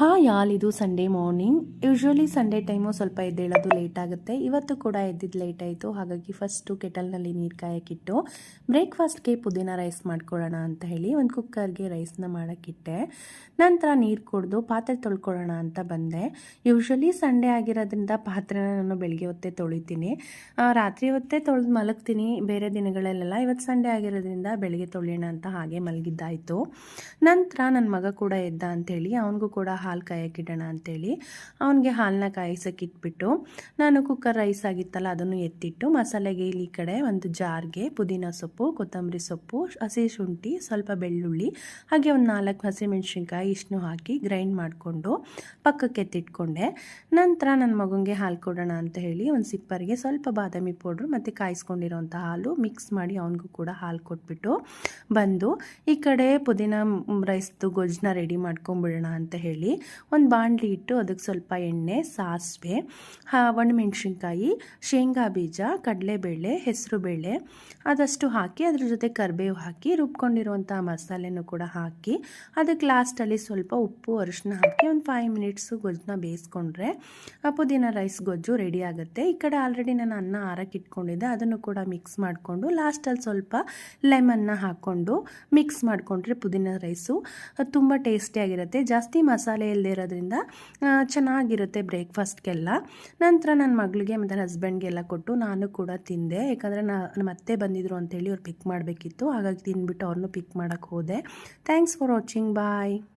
Hi all, ಇದು Sunday morning. Usually Sunday time ಸ್ವಲ್ಪ ಎದ್ದೇಳೋದು late ಆಗುತ್ತೆ. ಇವತ್ತು ಕೂಡ ಎದ್ದಿದ್ದು ಲೇಟ್ ಆಯಿತು. ಹಾಗಾಗಿ ಫಸ್ಟು ಕೆಟಲ್ನಲ್ಲಿ ನೀರು ಕಾಯಕ್ಕಿಟ್ಟು ಬ್ರೇಕ್ಫಾಸ್ಟ್ಗೆ ಪುದೀನ ರೈಸ್ ಮಾಡ್ಕೊಳ್ಳೋಣ ಅಂತ ಹೇಳಿ ಒಂದು ಕುಕ್ಕರ್ಗೆ ರೈಸ್ನ ಮಾಡೋಕ್ಕಿಟ್ಟೆ. ನಂತರ ನೀರು ಕುಡಿದು ಪಾತ್ರೆ ತೊಳ್ಕೊಳ್ಳೋಣ ಅಂತ ಬಂದೆ. ಯೂಶ್ವಲಿ ಸಂಡೇ ಆಗಿರೋದ್ರಿಂದ ಪಾತ್ರೆನ ನಾನು ಬೆಳಗ್ಗೆ ಹೊತ್ತೇ ತೊಳಿತೀನಿ, ರಾತ್ರಿ ಹೊತ್ತೇ ತೊಳೆದು ಮಲಗ್ತೀನಿ ಬೇರೆ ದಿನಗಳಲ್ಲೆಲ್ಲ. ಇವತ್ತು ಸಂಡೇ ಆಗಿರೋದ್ರಿಂದ ಬೆಳಗ್ಗೆ ತೊಳೆಯೋಣ ಅಂತ ಹಾಗೆ ಮಲಗಿದ್ದಾಯಿತು. ನಂತರ ನನ್ನ ಮಗ ಕೂಡ ಎದ್ದ ಅಂಥೇಳಿ ಅವನಿಗೂ ಕೂಡ ಹಾಲು ಕಾಯಕ್ಕಿಡೋಣ ಅಂತೇಳಿ ಅವನಿಗೆ ಹಾಲನ್ನ ಕಾಯಿಸೋಕ್ಕಿಟ್ಬಿಟ್ಟು ನಾನು ಕುಕ್ಕರ್ ರೈಸ್ ಆಗಿತ್ತಲ್ಲ ಅದನ್ನು ಎತ್ತಿಟ್ಟು ಮಸಾಲೆಗೆ ಇಲ್ಲಿ ಕಡೆ ಒಂದು ಜಾರ್ಗೆ ಪುದೀನ ಸೊಪ್ಪು, ಕೊತ್ತಂಬರಿ ಸೊಪ್ಪು, ಹಸಿ ಶುಂಠಿ, ಸ್ವಲ್ಪ ಬೆಳ್ಳುಳ್ಳಿ, ಹಾಗೆ ಒಂದು 4 ಹಸಿಮೆಣಸಿನ್ಕಾಯಿ ಇಷ್ಟನ್ನು ಹಾಕಿ ಗ್ರೈಂಡ್ ಮಾಡಿಕೊಂಡು ಪಕ್ಕಕ್ಕೆ ಎತ್ತಿಟ್ಕೊಂಡೆ. ನಂತರ ನನ್ನ ಮಗುಂಗೆ ಹಾಲು ಕೊಡೋಣ ಅಂತ ಹೇಳಿ ಒಂದು ಸಿಪ್ಪರಿಗೆ ಸ್ವಲ್ಪ ಬಾದಾಮಿ ಪೌಡ್ರು ಮತ್ತು ಕಾಯಿಸ್ಕೊಂಡಿರೋಂಥ ಹಾಲು ಮಿಕ್ಸ್ ಮಾಡಿ ಅವನಿಗೂ ಕೂಡ ಹಾಲು ಕೊಟ್ಬಿಟ್ಟು ಬಂದು ಈ ಕಡೆ ಪುದೀನ ರೈಸ್ದು ಗೊಜ್ಜನ್ನ ರೆಡಿ ಮಾಡ್ಕೊಂಬಿಡೋಣ ಅಂತ ಹೇಳಿ ಒಂದು ಬಾಣಲಿ ಇಟ್ಟು ಅದಕ್ಕೆ ಸ್ವಲ್ಪ ಎಣ್ಣೆ, ಸಾಸಿವೆ, ಒಣಮೆಣಸಿನ್ಕಾಯಿ, ಶೇಂಗಾ ಬೀಜ, ಕಡಲೆಬೇಳೆ, ಹೆಸರುಬೇಳೆ ಅದಷ್ಟು ಹಾಕಿ ಅದ್ರ ಜೊತೆ ಕರಿಬೇವು ಹಾಕಿ ರುಬ್ಕೊಂಡಿರುವಂಥ ಮಸಾಲೆನೂ ಕೂಡ ಹಾಕಿ ಅದಕ್ಕೆ ಲಾಸ್ಟಲ್ಲಿ ಸ್ವಲ್ಪ ಉಪ್ಪು, ಅರಿಶಿನ ಹಾಕಿ ಒಂದು 5 ಮಿನಿಟ್ಸು ಗೊಜ್ಜನ್ನ ಬೇಯಿಸ್ಕೊಂಡ್ರೆ ಪುದೀನ ರೈಸ್ ಗೊಜ್ಜು ರೆಡಿ ಆಗುತ್ತೆ. ಈ ಕಡೆ ಆಲ್ರೆಡಿ ನಾನು ಅನ್ನ ಆರಕ್ಕೆ ಇಟ್ಕೊಂಡಿದ್ದೆ, ಅದನ್ನು ಕೂಡ ಮಿಕ್ಸ್ ಮಾಡಿಕೊಂಡು ಲಾಸ್ಟಲ್ಲಿ ಸ್ವಲ್ಪ ಲೆಮನ್ನ ಹಾಕ್ಕೊಂಡು ಮಿಕ್ಸ್ ಮಾಡಿಕೊಂಡ್ರೆ ಪುದೀನ ರೈಸು ತುಂಬ ಟೇಸ್ಟಿಯಾಗಿರುತ್ತೆ. ಜಾಸ್ತಿ ಮಸಾಲೆ ಇಲ್ಲದೆ ಇರೋದ್ರಿಂದ ಚೆನ್ನಾಗಿರುತ್ತೆ ಬ್ರೇಕ್ಫಾಸ್ಟ್ಗೆಲ್ಲ. ನಂತರ ನನ್ನ ಮಗಳಿಗೆ ಮತ್ತು ಹಸ್ಬೆಂಡ್ಗೆಲ್ಲ ಕೊಟ್ಟು ನಾನು ಕೂಡ ತಿಂದೆ. ಯಾಕಂದರೆ ನಮ್ಮ ಅತ್ತೆ ಬಂದಿದ್ರು ಅಂತೇಳಿ ಅವ್ರು ಪಿಕ್ ಮಾಡಬೇಕಿತ್ತು, ಹಾಗಾಗಿ ತಿಂದ್ಬಿಟ್ಟು ಅವ್ರನ್ನೂ ಪಿಕ್ ಮಾಡೋಕ್ಕೆ ಹೋದೆ. Thanks for watching, bye.